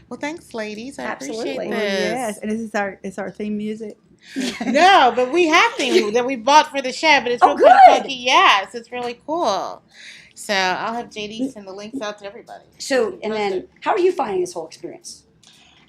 Well, thanks, ladies. I Absolutely. appreciate Well, yes, this. and this is our theme music. No, but we have things that we bought for the show, but it's Oh, real kind of good. funky. Yes, it's really cool. So I'll have JD send the links out to everybody. So, and then, how are you finding this whole experience?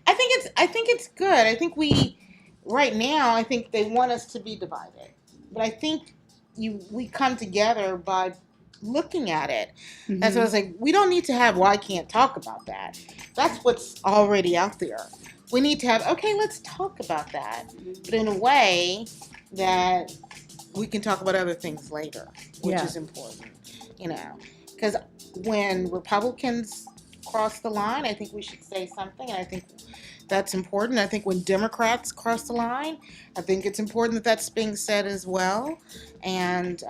I think it's good. I think we right now I think they want us to be divided. But I think we come together by looking at it. That's what I was like, we don't need to have well, I can't talk about that. That's what's already out there. We need to have okay, let's talk about that. But in a way that we can talk about other things later, which Yeah. is important. You know. Because when Republicans cross the line, I think we should say something, and I think that's important. I think when Democrats cross the line, I think it's important that that's being said as well, and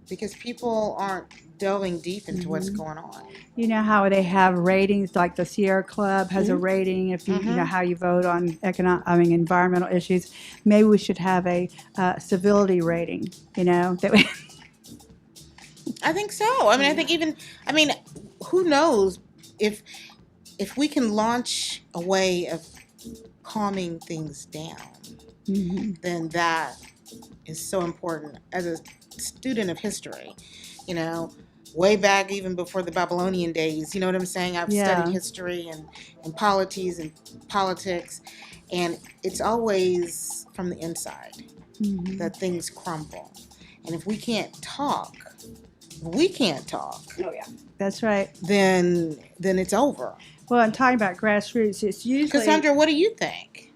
because people aren't delving deep into what's going on. You know how they have ratings, like the Sierra Club has a rating. If you know how you vote on environmental issues, maybe we should have a civility rating. You know that we, I think so. I mean, who knows if we can launch a way of calming things down, then that is so important. As a student of history, you know, way back even before the Babylonian days, you know what I'm saying? I've studied history and politics, and it's always from the inside that things crumble. And if we can't talk, oh yeah, that's right. then it's over. Well, I'm talking about grassroots. It's usually Cassandra, what do you think?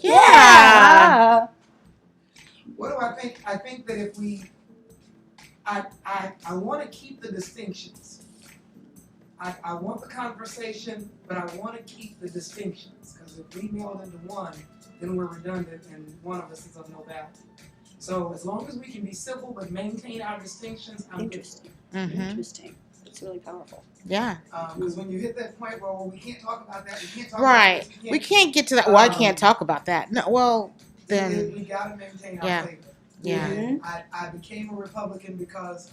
yeah. What do I think? I think that if we, I want to keep the distinctions. I want the conversation, but I want to keep the distinctions, because if we meld into one, then we're redundant and one of us is of no value. So as long as we can be civil but maintain our distinctions, I'm Interesting. Interesting. It's really powerful. Yeah. Because when you hit that point where we can't talk about that, we can't talk Right. about this, We can't get to that. Well, I can't talk about that. No. Well, then. we got to maintain our Yeah. flavor. Yeah. And I became a Republican because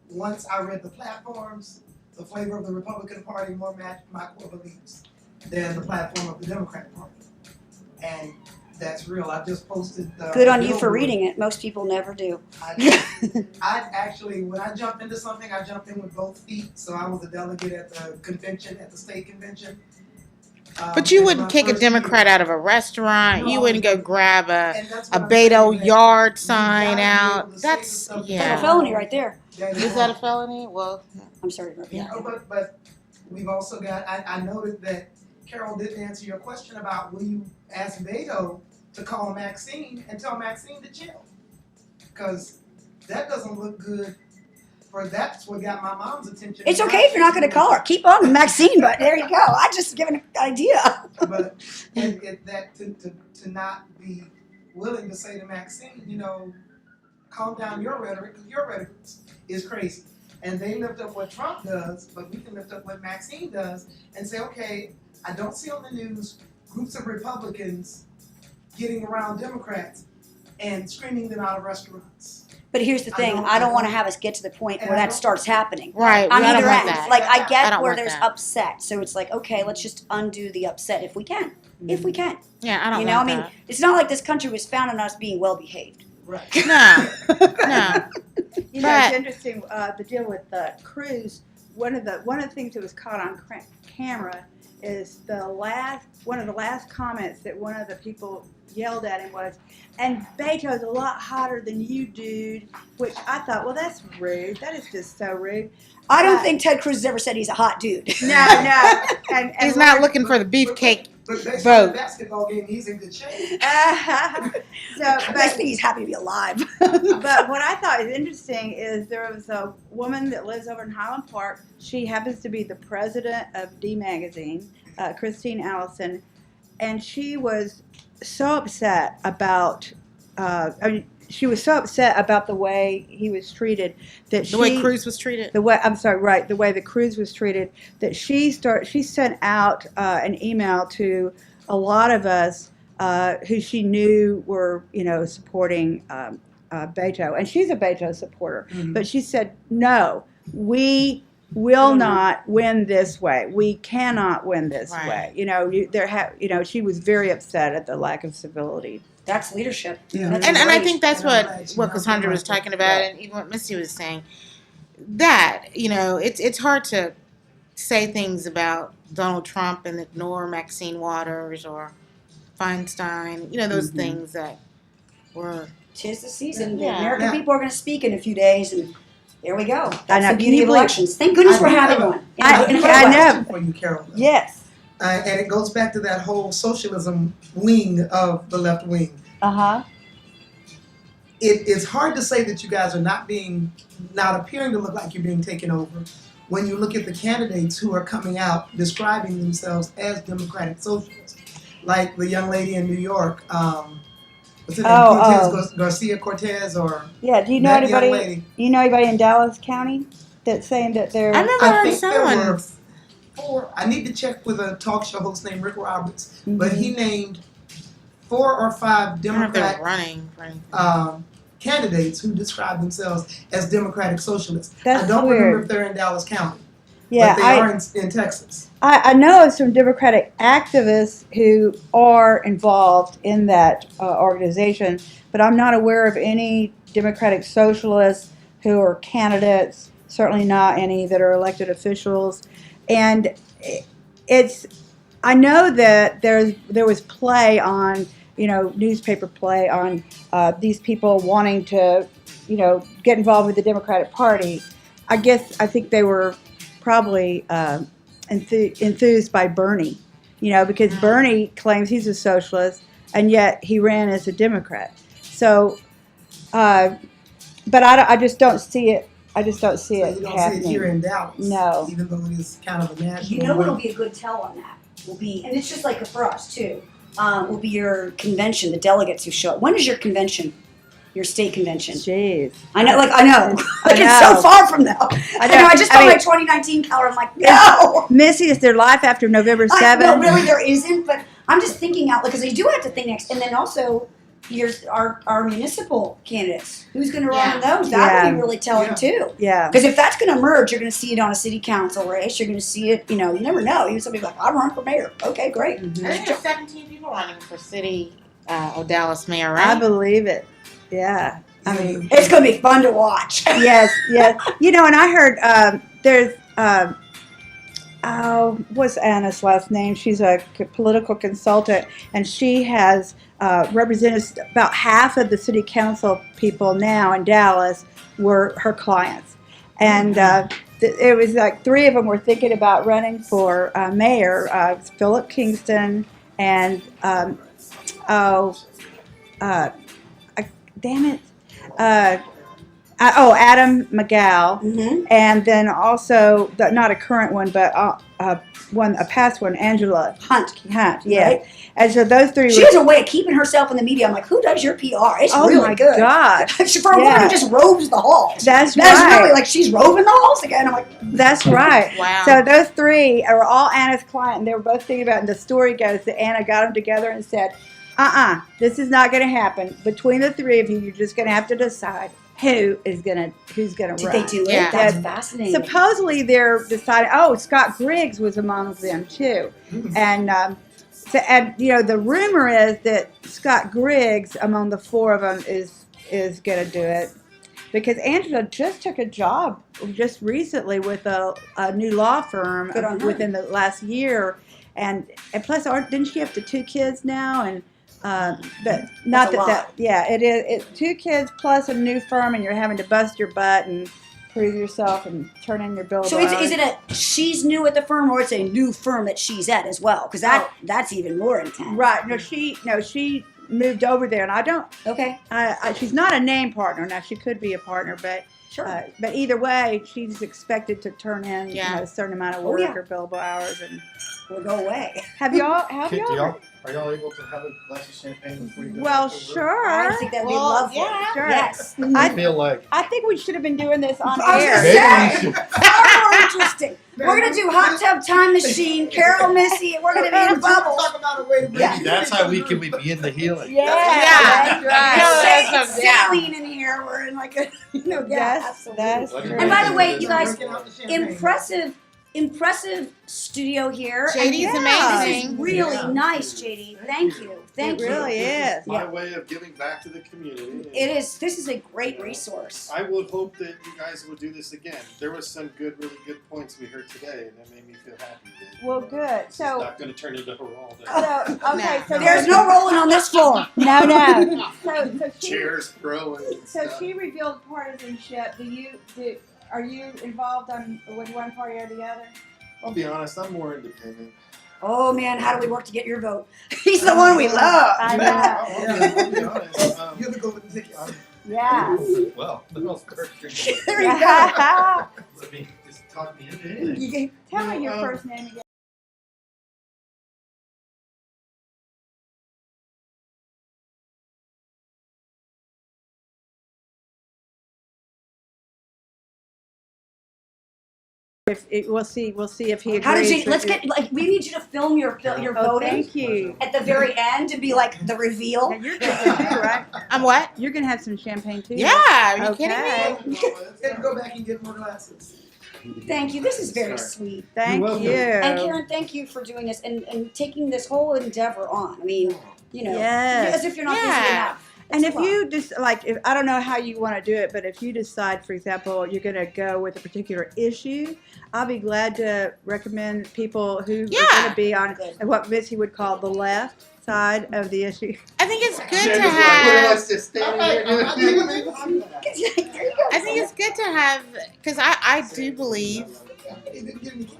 once I read the platforms, the flavor of the Republican Party more matched my core beliefs than the platform of the Democratic Party. And that's real. I just posted the Good on you for reading it. Most people never do. I actually, when I jump into something, I jump in with both feet. So I was a delegate at the convention, at the state convention. But you wouldn't kick a Democrat out of a restaurant. No, you wouldn't go grab a that's what I'm Beto saying, yard that sign you gotta be out. able to say That's the stuff yeah. That's a felony right there. Is that a felony? Well, I'm sorry to interrupt you. Yeah, but we've also got. I noted that Carol didn't answer your question about will you ask Beto to call Maxine and tell Maxine to chill, because that doesn't look good. That's what got my mom's attention. It's okay if you're not going to call her. Keep on with Maxine, but there you go. I just given an idea. But to not be willing to say to Maxine, you know, calm down your rhetoric, because your rhetoric is crazy. And they lift up what Trump does, but we can lift up what Maxine does and say, okay, I don't see on the news groups of Republicans getting around Democrats and screaming them out of restaurants. But here's the thing. I don't want to have us get to the point where that starts happening. right. On I don't either want end. that. Like, I I get don't where want there's that. upset. So it's like, okay, let's just undo the upset if we can. If we can. Yeah, I don't You know, I want mean, that. it's not like this country was founded on us being well behaved. Right. No. No. You know, it's interesting. The deal with Cruz. One of the things that was caught on camera is one of the last comments that one of the people yelled at him was, "And Beto's a lot hotter than you, dude." Which I thought, well, that's rude. That is just so rude. I don't think Ted Cruz has ever said he's a hot dude. No. And He's not looking for the beefcake But based on vote. the basketball game, he's in good shape. I think he's happy to be alive. But what I thought was interesting is there was a woman that lives over in Highland Park. She happens to be the president of D Magazine, Christine Allison, and she was so upset about. She was so upset about the way he was treated that The way Cruz was treated. the way the Cruz was treated, that she sent out an email to a lot of us who she knew were supporting Beto, and she's a Beto supporter. Mhm. But she said, no, we will not win this way. We cannot win this Right. way. She was very upset at the lack of civility. That's leadership. Yeah. That's And I great. think that's And I'm what glad she what knows Cassandra was about talking that. about, and even what Missy was saying. That it's hard to say things about Donald Trump and ignore Maxine Waters or Feinstein. Those things that were. Tis the season. The Yeah. American Yeah. people are going to speak in a few days, and there we go. I That's know. the Can beauty you of believe- elections. Thank goodness we're having one. I In a know. question for you, Carol. though. Yes. And it goes back to that whole socialism wing of the left wing. Uh-huh. It's hard to say that you guys are not appearing to look like you're being taken over when you look at the candidates who are coming out describing themselves as democratic socialists, like the young lady in New York, what's her name, Garcia Cortez, or Yeah. Do you know that young anybody? lady. You know anybody in Dallas County that's saying that they're? I never I heard think there were someone. 4. I need to check with a talk show host named Rick Roberts, Mhm. but he named 4 or 5 I don't know if they're Democrat running for anything. candidates who describe themselves as democratic socialists. That's I don't weird. remember if they're in Dallas County, Yeah, but they are in Texas. I know of some Democratic activists who are involved in that organization, but I'm not aware of any Democratic socialists who are candidates, certainly not any that are elected officials. And I know that there was play on, newspaper play on these people wanting to, get involved with the Democratic Party. I think they were probably enthused by Bernie, because Bernie claims he's a socialist, and yet he ran as a Democrat. So, but I just don't see it. I just don't see So it you don't happening. see it here in Dallas, No. even though it is kind of a national. You know what'll be a good tell on that will be, and it's just like for us too, will be your convention, the delegates who show up. When is your convention? Your state convention? Jeez. I know. I It's know. so far from now. I know. I just saw my 2019 calendar. I'm like, no. Missy, is there life after November 7th? No, really, there isn't. But I'm just thinking out because you do have to think next, and then also our municipal candidates. Who's going to run in those? That would be really telling too. Yeah. Because if that's going to merge, you're going to see it on a city council race. You're going to see it. You never know. Even somebody like, I'm running for mayor. Okay, great. Mhm. I think there's 17 people running for city of Dallas mayor, right? I believe it. Yeah. I mean, it's going to be fun to watch. Yes, yes. And I heard there's, what's Anna's last name? She's a political consultant, and she has represented about half of the city council people now in Dallas were her clients. And it was like 3 of them were thinking about running for mayor, Philip Kingston and, damn it. Adam McGow, Mm-hmm. and then also not a current one, but a past one, Angela Hunt. yeah. Right. And so those 3 She has a way of keeping herself in the media. I'm like, who does your PR? It's oh really my good. God, For a woman who just roves the halls. that's That's right. really like she's roving the halls again. I'm like, That's right. Wow. So those 3 are all Anna's client, and they were both thinking about it. And the story goes that Anna got them together and said, this is not going to happen. Between the 3 of you, you're just going to have to decide who's going to run. did they do it? Yeah. That's Yeah. fascinating. Supposedly they're deciding. Scott Griggs was among them too, and the rumor is that Scott Griggs, among the 4 of them, is going to do it because Angela just took a job just recently with a new law firm Good on her. within the last year, and plus, didn't she have 2 kids now and. But not That's a lot. that it is. It's 2 kids plus a new firm, and you're having to bust your butt and prove yourself and turn in your bill. So is it she's new at the firm, or it's a new firm that she's at as well? Because that's even more intense. Right? No, she moved over there, and I don't. Okay. She's not a name partner now. She could be a partner, but Sure. but either way, she's expected to turn in a certain amount of work yeah. or billable hours. And We'll go away. have y'all? Are y'all able to have a glass of champagne before you go? Well, back to work? sure. I think that'd be Well, lovely. yeah. Sure. Yes. I feel like I think we should have been doing this on I was air. gonna maybe say. we should. Far more interesting. We're gonna do hot tub time machine, Carol, Missy, and we're gonna be in bubbles. Talk about a way to bring Maybe that's how we can begin the healing. Yeah, Yeah. that's right. No, Say that's it's yeah. saline in here. there. We're in like a, yeah, That's absolutely. true. And by the way, you guys, Working out the champagne. impressive studio here. JD's And amazing. This is really nice, JD. Thank you. Thank It you. really is. My way of giving back to the community. It is. This is a great resource. I would hope that you guys would do this again. There was some really good points we heard today, and that made me feel happy. That, Well, good. It's So, not going to turn into a roll. okay. So There's no rolling on this floor. no. So she, Chairs throwing. and so stuff. she revealed partisanship. Are you involved with one party or the other? I'll be honest, I'm more independent. Oh man, how do we work to get your vote? He's the one we love. I know. I'll be honest. You have to go with the tickets. Yeah. Well, the most perfect. There you go. Let me just talk me into anything. Tell me your first name again. We'll see if he agrees. How did you? with Let's you. get like we need you to film your Oh, voting thank you. at the very end to be like the reveal. And you're good too, right? I'm what? You're gonna have some champagne too. Yeah, are you kidding Okay. me? And go back and get more glasses. Thank you. This is very sweet. Thank welcome. you. And Karen, thank you for doing this and taking this whole endeavor on. I mean, Yes. as if you're not busy Yeah. enough. And That's if a lot. you just if I don't know how you want to do it, but if you decide, for example, you're going to go with a particular issue, I'll be glad to recommend people who are going to be on what Missy would call the left side of the issue. I think it's good Jen's to like, have. "Let's just stand here doing it." I think it's good to have because I do believe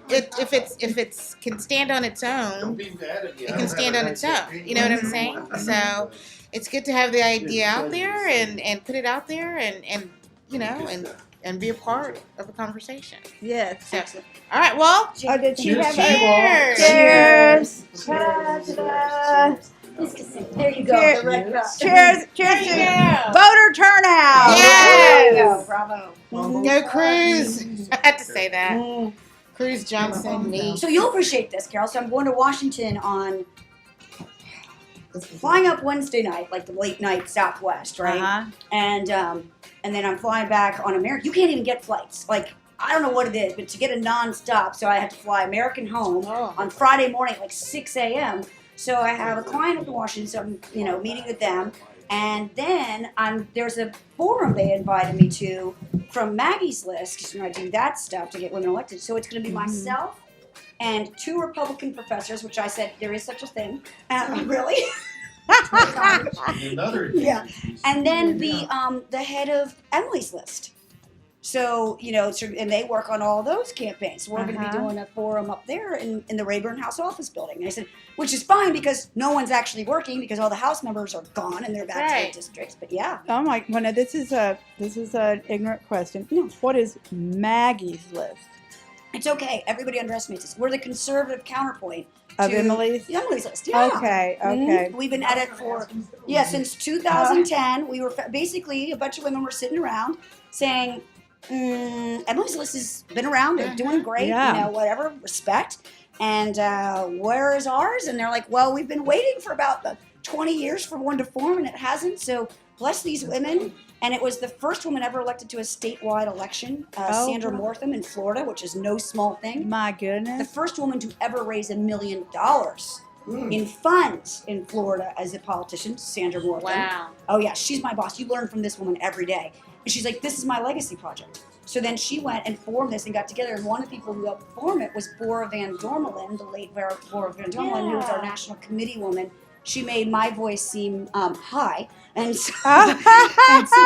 if it's can stand on its Don't own, be mad at me. it can stand on its own. You know what I'm saying? So it's good to have the idea out there and put it out there and and be a part of a conversation. Yes. So, all right, well, Oh, did you Cheers have to you all. Cheers. Ta-da. There you go. Cheers. The red cup. Cheers to voter turnout. Yes. There you go. Bravo. Go Cruz. I had to say that. Mm. Cruz Johnson, me. So you'll appreciate this, Carol. So I'm going to Washington on flying up Wednesday night, like the late night Southwest, right? Uh-huh. And then I'm flying back on American. You can't even get flights. Like I don't know what it is, but to get a nonstop, so I had to fly American home on Friday morning, like 6 a.m. So I have a client up in Washington, so I'm meeting with them, and then there's a forum they invited me to from Maggie's List because I do that stuff to get women elected. So it's going to be myself and 2 Republican professors, which I said there is such a thing. Really? Another Yeah. And then the head of Emily's List. So, and they work on all those campaigns. So we're going to be doing a forum up there in the Rayburn House office building. And I said, which is fine because no one's actually working because all the House members are gone and they're back to their districts. But yeah. Oh my! Well, now this is an ignorant question. What is Maggie's List? It's okay. Everybody underestimates us. We're the conservative counterpoint Of to Emily's? Emily's List. Yeah. Okay. Mhm. We've been at it since 2010. We were basically a bunch of women were sitting around saying, Emily's List has been around. They're doing great. Yeah. Whatever, respect. And where is ours? And they're like, well, we've been waiting for about 20 years for one to form, and it hasn't. So bless these women. And it was the first woman ever elected to a statewide election, Sandra Mortham in Florida, which is no small thing. My The goodness. first woman to ever raise $1 million in funds in Florida as a politician, Sandra Mortham. Wow. Oh yeah, she's my boss. You learn from this woman every day. And she's like, this is my legacy project. So then she went and formed this and got together. And one of the people who helped form it was Bora Van Dormelen, the late Bora Van Dormelen, who was our national committee woman. She made my voice seem high. And so,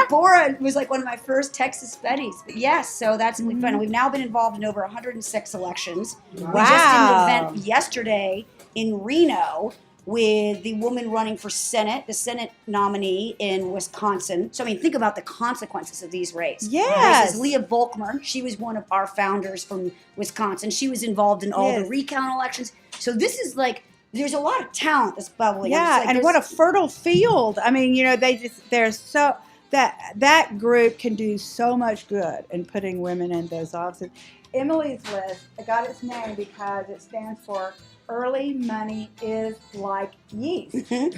Bora was like one of my first Texas Betties. But yes, so that's really fun. We've now been involved in over 106 elections. We just did an event yesterday in Reno with the woman running for Senate, the Senate nominee in Wisconsin. So, I mean, think about the consequences of these races. Yes. Races. Leah Volkmer, she was one of our founders from Wisconsin. She was involved in all the recount elections. So this is like, there's a lot of talent that's bubbling. Yeah, and what a fertile field. I mean, that group can do so much good in putting women in those offices. Emily's List got its name because it stands for early money is like yeast. Mhm.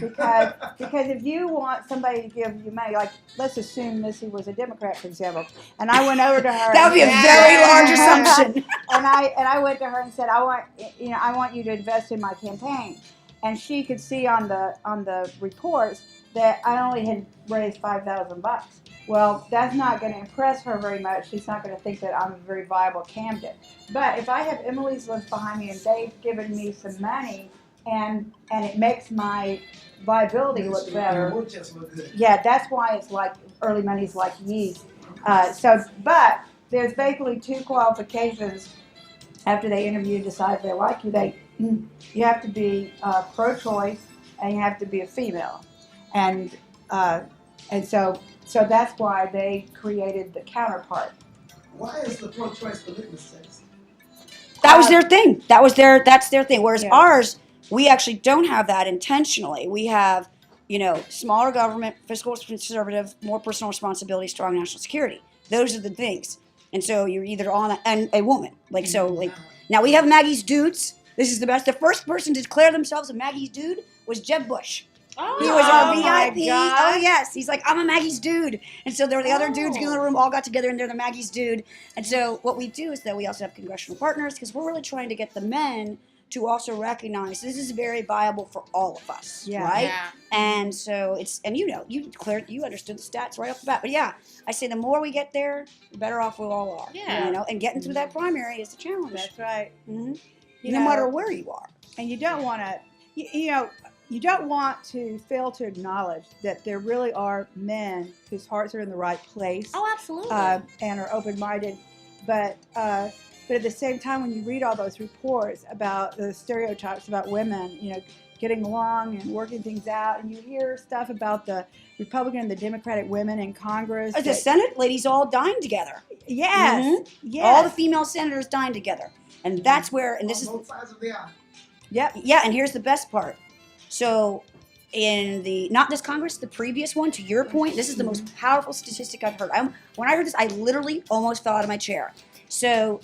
Because if you want somebody to give you money, like let's assume Missy was a Democrat, for example, and I went over to her. That would be a Yeah. very large assumption. And I went to her and said, I want you to invest in my campaign. And she could see on the reports that I only had raised $5,000. Well, that's not going to impress her very much. She's not going to think that I'm a very viable candidate. But if I have Emily's list behind me and they've given me some money and it makes my viability look better, We'll just look good. yeah, that's why it's like early money's like yeast. But there's basically two qualifications after they interview, decide if they like you. You have to be pro-choice and you have to be a female, and so that's why they created the counterpart. Why is the pro-choice the litmus test? That was their thing. That's their thing. Whereas Yeah. ours, we actually don't have that intentionally. We have, smaller government, fiscal conservative, more personal responsibility, strong national security. Those are the things. And so you're either on and a woman. Now we have Maggie's dudes. This is the best. The first person to declare themselves a Maggie's dude was Jeb Bush. Oh, He was our my VIP. God. Oh yes, he's like, I'm a Maggie's dude. And so there were the other dudes in the room, all got together, and they're the Maggie's dude. And so what we do is that we also have congressional partners because we're really trying to get the men to also recognize this is very viable for all of us, Yeah. right? Yeah. And so you understood the stats right off the bat. But yeah, I say the more we get there, the better off we all are. Yeah. And getting through that primary is the challenge. That's right. Mhm. You No know, matter where you are. and you don't want to, you don't want to fail to acknowledge that there really are men whose hearts are in the right place. Oh, absolutely. And are open-minded, but at the same time, when you read all those reports about the stereotypes about women, getting along and working things out, and you hear stuff about the Republican and the Democratic women in Congress. The Senate ladies all dying together. Yes, yes. All the female senators dying together. And that's where, and this is, On both sides of the aisle. Yep. yeah, and here's the best part. So in not this Congress, the previous one, to your point, this is the most powerful statistic I've heard. When I heard this, I literally almost fell out of my chair. So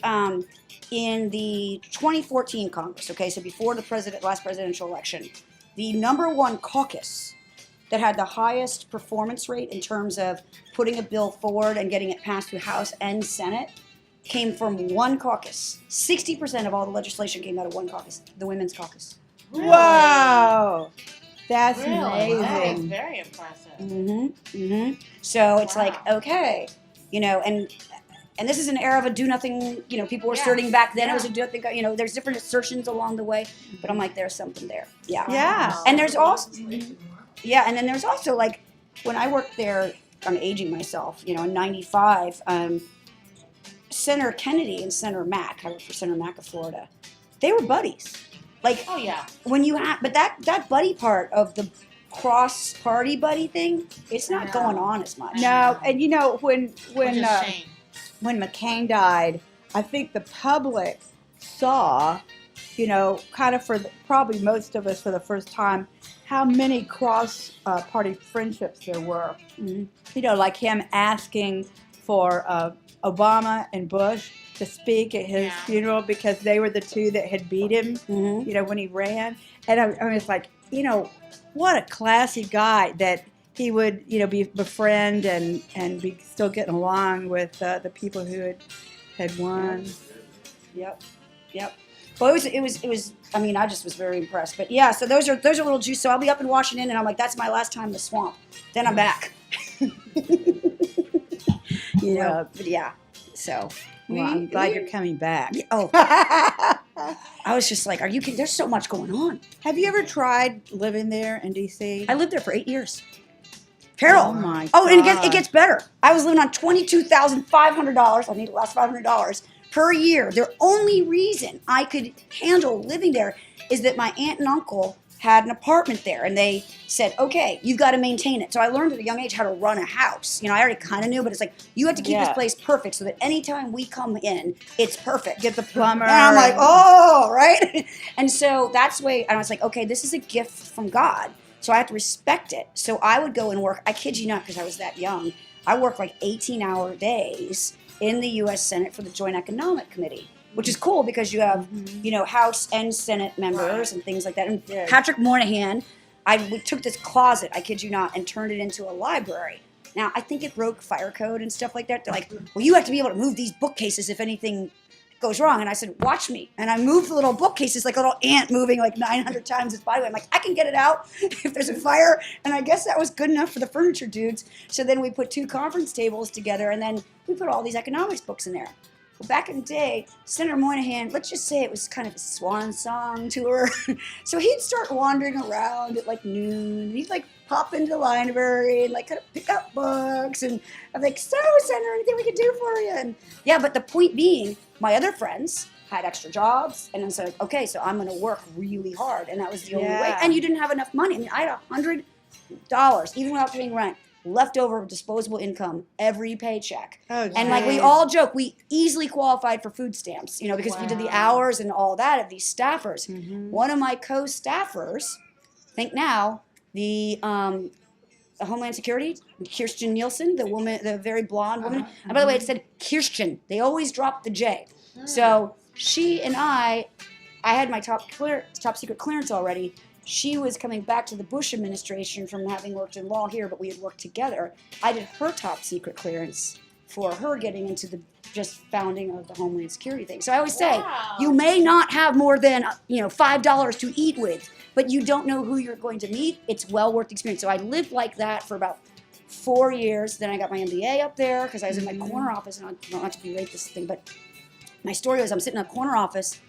in the 2014 Congress, okay, so before the last presidential election, the number one caucus that had the highest performance rate in terms of putting a bill forward and getting it passed through House and Senate came from one caucus. 60% of all the legislation came out of one caucus, the Women's Caucus. Really? Wow, that's Really? That is amazing. very impressive. So it's Wow. like, okay, and this is an era of a do nothing, people were Yeah. asserting back then it was Yeah. a do nothing, there's different assertions along the way, but I'm like, there's something there. Yeah. Yeah. And there's also, yeah, and then there's also like, when I worked there, I'm aging myself, in 95, Senator Kennedy and Senator Mack, I worked for Senator Mack of Florida, they were buddies. Like, Oh, yeah. when you have, but that buddy part of the cross-party buddy thing, it's not No. going on as much. No, and when Which is a shame. when McCain died, I think the public saw, kind of probably most of us for the first time, how many cross-party friendships there were. Mhm. Like him asking for Obama and Bush to speak at his Yeah. funeral because they were the two that had beat him, Mhm. when he ran. And I was like, what a classy guy that he would, befriend and be still getting along with the people who had won. Yep. Well, it was. I mean, I just was very impressed. But yeah, so those are little juice. So I'll be up in Washington, and I'm like, that's my last time in the swamp. Then I'm back. But yeah. So. Well, I'm glad you're coming back. Oh, I was just like, are you kidding? There's so much going on. Have you ever tried living there in D.C.? I lived there for 8 years. Carol. Oh my Oh, and God. it gets better. I was living on $22,500. I need the last $500 per year. The only reason I could handle living there is that my aunt and uncle had an apartment there, and they said, okay, you've got to maintain it. So I learned at a young age how to run a house. I already kind of knew, but it's like, you have to keep this Yeah. place perfect so that anytime we come in, it's perfect. Get the plumber. And I'm like, oh, right? And so that's the way, and I was like, okay, this is a gift from God. So I have to respect it. So I would go and work, I kid you not, because I was that young, I worked like 18-hour days in the U.S. Senate for the Joint Economic Committee. which is cool because you have, House and Senate members and things like that. And Patrick Moynihan, we took this closet, I kid you not, and turned it into a library. Now, I think it broke fire code and stuff like that. They're like, well, you have to be able to move these bookcases if anything goes wrong. And I said, watch me. And I moved the little bookcases like a little ant moving like 900 times its body weight. I'm like, I can get it out if there's a fire. And I guess that was good enough for the furniture dudes. So then we put 2 conference tables together, and then we put all these economics books in there. Well, back in the day, Senator Moynihan, let's just say it was kind of a swan song tour. So he'd start wandering around at like noon. He'd like pop into the library and like kind of pick up books. And I'm like, so Senator, anything we could do for you? And yeah, but the point being, my other friends had extra jobs, and I said, okay, so I'm going to work really hard, and that was the only way. And you didn't have enough money. I mean, I had $100, even without paying rent, leftover disposable income every paycheck. And like we all joke, we easily qualified for food stamps, because we did the hours and all that of these staffers. One of my co-staffers, think now, the Homeland Security, Kirsten Nielsen, the woman, the very blonde woman. And by the way, it said Kirsten. They always dropped the J. So she and I had my top secret clearance already. She was coming back to the Bush administration from having worked in law here, but we had worked together. I did her top secret clearance for her getting into the just founding of the Homeland Security thing. So I always say, you may not have more than $5 to eat with, but you don't know who you're going to meet. It's well worth the experience. So I lived like that for about 4 years. Then I got my MBA up there because I was in my corner office, and not to berate this thing, but my story was I'm sitting in a corner office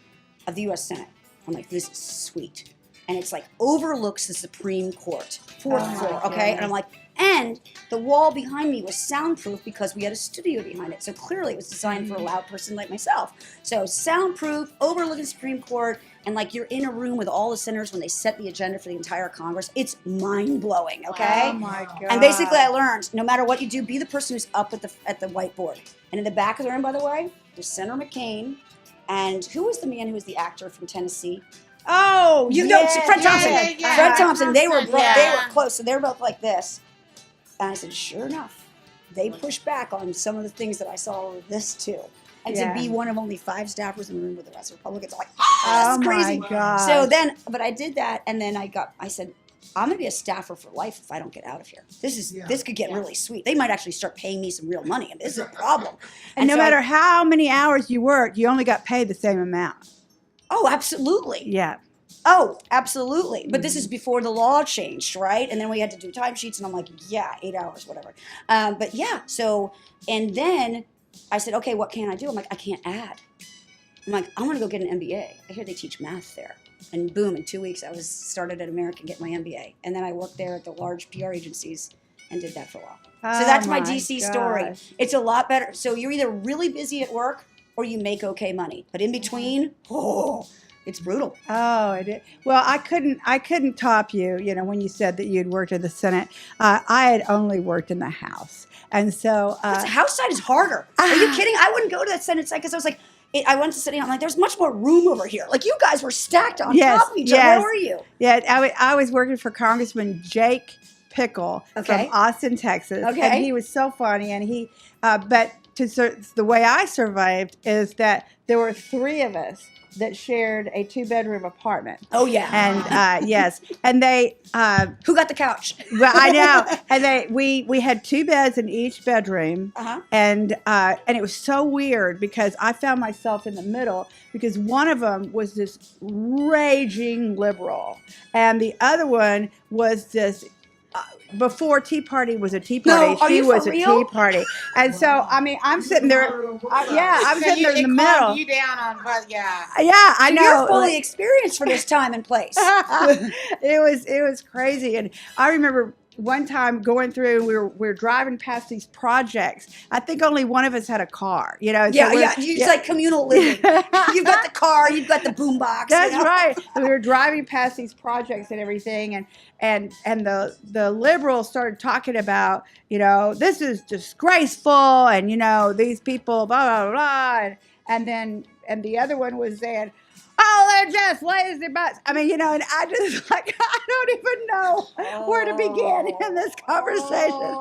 of the U.S. Senate. I'm like, this is sweet. And it's like overlooks the Supreme Court, 4th floor, okay? And I'm like, and the wall behind me was soundproof because we had a studio behind it. So clearly it was designed for a loud person like myself. So soundproof, overlooking the Supreme Court, and like you're in a room with all the senators when they set the agenda for the entire Congress. It's mind-blowing, okay? Oh my God. And basically I learned, no matter what you do, be the person who's up at the whiteboard. And in the back of the room, by the way, there's Senator McCain, and who was the man who was the actor from Tennessee? Oh, Fred Thompson. Fred Thompson. They were yeah. close, so they were both like this. And I said, sure enough, they pushed back on some of the things that I saw with this too. And to be one of only 5 staffers in the room with the rest of Republicans, I'm like, this is crazy. My God. So then, but I did that, and then I said, I'm gonna be a staffer for life if I don't get out of here. This could get really sweet. They might actually start paying me some real money, and this is a problem. And no so matter how many hours you worked, you only got paid the same amount. Oh, absolutely. Yeah. Oh, absolutely. But this is before the law changed, right? And then we had to do timesheets, and I'm like, 8 hours, whatever. But yeah, so, and then I said, okay, what can I do? I'm like, I can't add. I'm like, I want to go get an MBA. I hear they teach math there. And boom, in 2 weeks, I was started at American getting my MBA. And then I worked there at the large PR agencies and did that for a while. So that's my DC story. It's a lot better. So you're either really busy at work or you make okay money. But in between, it's brutal. Oh, it is. Well, I couldn't top you. When you said that you'd worked in the Senate, I had only worked in the House, and so the House side is harder. Are you kidding? I wouldn't go to that Senate side because I was like, I went to sitting. I'm like, there's much more room over here. Like you guys were stacked on top of each other. Where were you? Yeah, I was working for Congressman Jake Pickle from Austin, Texas. Okay, and he was so funny, and he, but the way I survived is that there were 3 of us that shared a 2-bedroom apartment. Oh yeah. And yes, and they who got the couch? Well, I know. And we had 2 beds in each bedroom. And it was so weird because I found myself in the middle because one of them was this raging liberal and the other one was this before Tea Party was a Tea Party, she was a Tea Party. And so, I mean, I'm sitting there, I'm sitting there in the middle. You down on, but yeah, I know. You're fully experienced for this time and place. It was crazy. And I remember one time going through, we were driving past these projects. I think only one of us had a car, It's like communal living. You've got the car, you've got the boombox. That's right. And we were driving past these projects and everything, and the liberals started talking about, this is disgraceful, and these people, blah blah blah, and the other one was saying, oh, they're just lazy butts. I mean, and I just I don't even know where to begin in this conversation.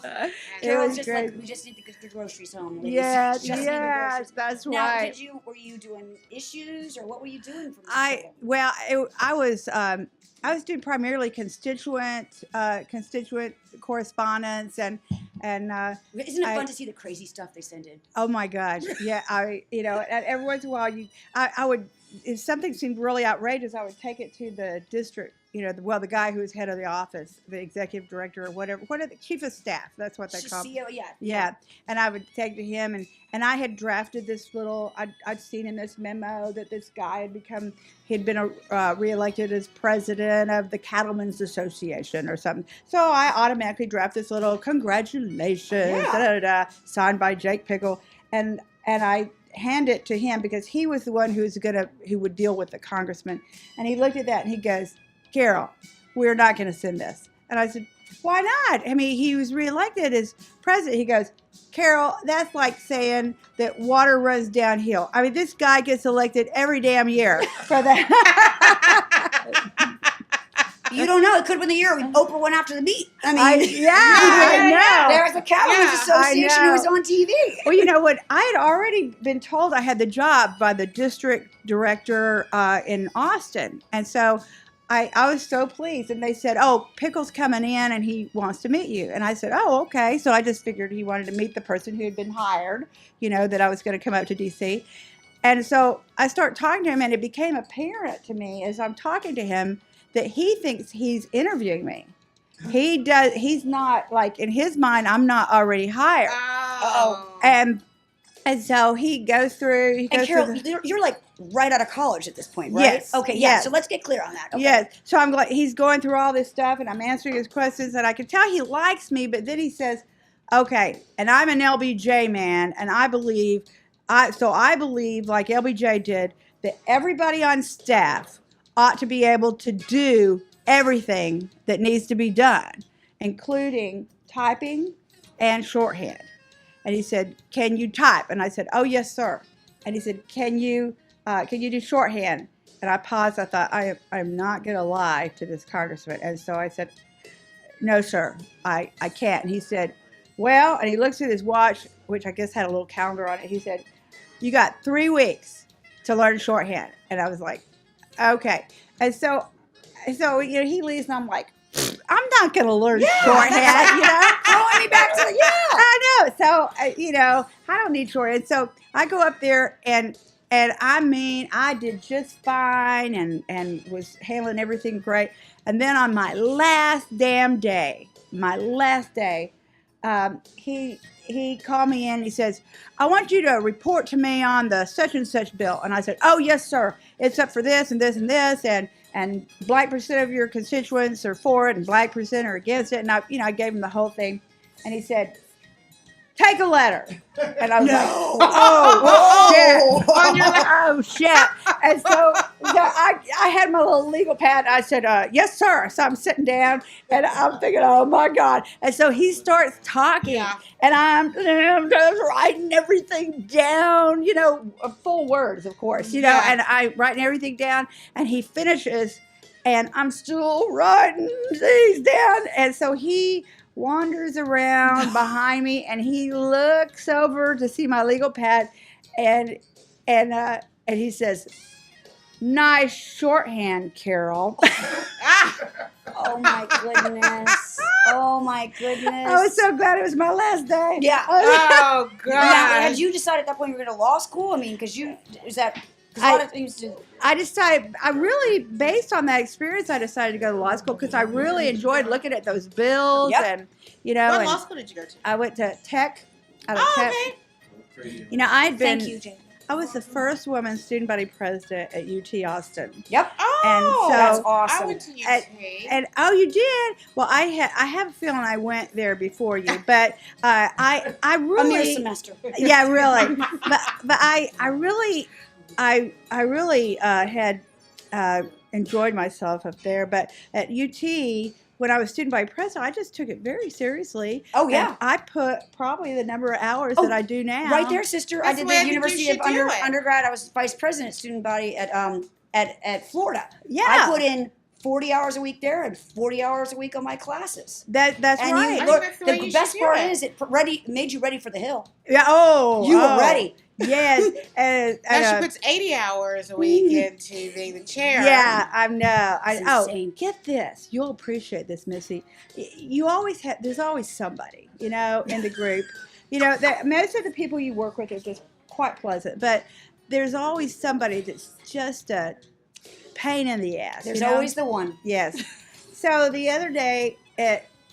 It Carol's was just great. like, we just need to get the groceries home. ladies. Yes, Just need the yes, groceries. that's Now, right. were you doing issues or what were you doing for this I was doing primarily constituent correspondence and Isn't it I- fun to see the crazy stuff they send in? oh my gosh, yeah, and every once in a while I would, if something seemed really outrageous, I would take it to the district, the guy who was head of the office, the executive director or whatever, the chief of staff, that's what they call him. CEO, yeah. Yeah, and I would take to him, and I had drafted this little. I'd seen in this memo that this guy he'd been reelected as president of the Cattlemen's Association or something. So I automatically draft this little congratulations, signed by Jake Pickle, and I hand it to him because he was the one who would deal with the congressman, and he looked at that and he goes, "Carol, we're not going to send this," and I said, "Why not? I mean, he was reelected as president." He goes, "Carol, that's like saying that water runs downhill. I mean, this guy gets elected every damn year for that." You don't know. It could have been the year when Oprah went after the meat. I mean, I know. There was a Cattlemen's Association who know. was on TV. Well, you know what? I had already been told I had the job by the district director in Austin. And so I was so pleased. And they said, "Oh, Pickle's coming in and he wants to meet you." And I said, "Oh, okay." So I just figured he wanted to meet the person who had been hired, that I was going to come up to D.C. And so I start talking to him, and it became apparent to me as I'm talking to him that he thinks he's interviewing me. He does. He's not, like, in his mind, I'm not already hired. Oh. And so he goes through. And Carol, you're like right out of college at this point, right? Yes. Okay, yeah. Yes. So let's get clear on that. Okay. Yes. So I'm like, he's going through all this stuff, and I'm answering his questions, and I can tell he likes me. But then he says, "Okay, and I'm an LBJ man, and I believe, like LBJ did, that everybody on staff ought to be able to do everything that needs to be done, including typing and shorthand." And he said, "Can you type?" And I said, "Oh, yes, sir." And he said, Can you do shorthand?" And I paused. I thought, I'm not going to lie to this congressman. And so I said, "No, sir, I can't." And he said, "Well," and he looks at his watch, which I guess had a little calendar on it. He said, "You got 3 weeks to learn shorthand." And I was like, "Okay." And so he leaves, and I'm like, I'm not going to learn shorthand, Throwing me back to the, I know. So, I don't need shorthand. So I go up there, and I mean, I did just fine and was handling everything great. And then on my last day, he called me in. He says, "I want you to report to me on the such and such bill." And I said, "Oh, yes, sir. It's up for this and this and this, and blank percent of your constituents are for it, and blank percent are against it." And I gave him the whole thing. And he said, "Take a letter." And I was like, "Oh, shit." On your Oh, shit. And so I had my little legal pad. I said, "Yes, sir." So I'm sitting down, and I'm thinking, oh, my God. And so he starts talking, and I'm just writing everything down, full words, of course, and I writing everything down, and he finishes, and I'm still writing these down. And so he wanders around behind me, and he looks over to see my legal pad, and he says, "Nice shorthand, Carol." Oh my goodness. Oh my goodness. I was so glad it was my last day. Yeah. Oh, God. Now, had you decided at that point you were going to law school? I mean, because a lot of things to. I decided, based on that experience, I decided to go to law school because I really enjoyed looking at those bills. Yep. And, What and law school did you go to? I went to Tech. Out of Oh, Tech. okay. I'd been, Thank you, Jane. I was the first woman student body president at UT Austin. Yep. Oh, And so- That's I awesome. went to UT. And oh, you did? Well, I have a feeling I went there before you, but I A mere really, semester. yeah, really, but I really had enjoyed myself up there. But at UT, when I was student body president, I just took it very seriously. Oh, yeah. And I put probably the number of hours Oh, that I do now. Right there, sister. That's I did the way I the think you University of should do it. Undergrad. I was vice president student body at Florida. Yeah. I put in 40 hours a week there and 40 hours a week on my classes. That's And right. you I look, think that's the way the you best should do part it. is it made you ready for the hill. Yeah. Oh, You were ready. Yes. Now she puts 80 hours a week into being the chair. Yeah, I know. It's insane. Get this. You'll appreciate this, Missy. You always have. There's always somebody, in the group. That most of the people you work with are just quite pleasant, but there's always somebody that's just a pain in the ass. There's always the one. Yes. So the other day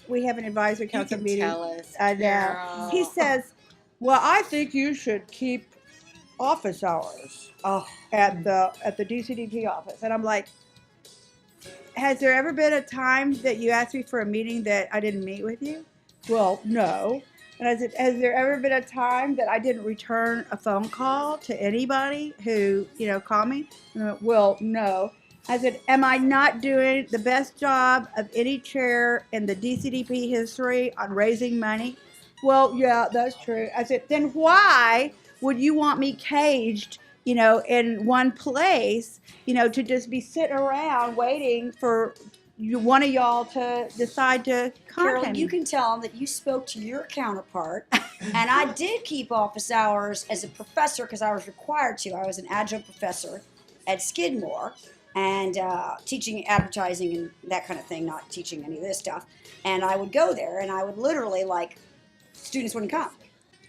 we have an advisory You council can meeting. tell us. I know. Carol. He says, "Well, I think you should keep office hours at the DCDP office." And I'm like, "Has there ever been a time that you asked me for a meeting that I didn't meet with you?" "Well, no." And I said, "Has there ever been a time that I didn't return a phone call to anybody who, called me?" And I went, "Well, no." I said, "Am I not doing the best job of any chair in the DCDP history on raising money?" "Well, yeah, that's true." I said, "Then why would you want me caged, in one place, to just be sitting around waiting for one of y'all to decide to Carol, contact you me?" can tell that you spoke to your counterpart, and I did keep office hours as a professor because I was required to. I was an adjunct professor at Skidmore and teaching advertising and that kind of thing, not teaching any of this stuff. And I would go there, and I would literally, students wouldn't come.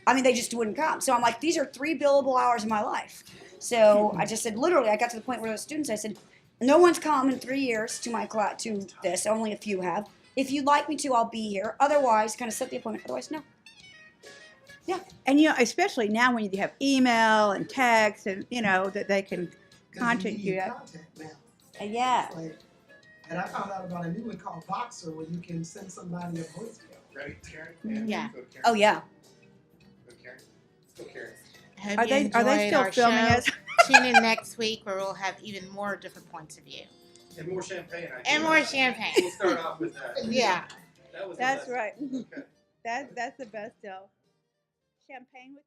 I mean, they just wouldn't come. So I'm like, these are 3 billable hours of my life. So I just said, literally, I got to the point where the students, I said, no one's come in 3 years to my class, to this. Only a few have. If you'd like me to, I'll be here. Otherwise, kind of set the appointment. Otherwise, no. Yeah. And especially now when you have email and text, and that they can 'Cause contact you you. need contact now. Yeah. And I found out about a new one called Boxer where you can send somebody a voicemail. Ready, Karen? Yeah. Go, Karen. Oh, yeah. Go, Karen. Let's go, Karen. I hope Are you they enjoyed still our filming show. us? Tune in next week where we'll have even more different points of view. And more champagne. I And think. more champagne. We'll start off with that. Yeah. That was the That's best. right. Okay. That's the best deal. Champagne with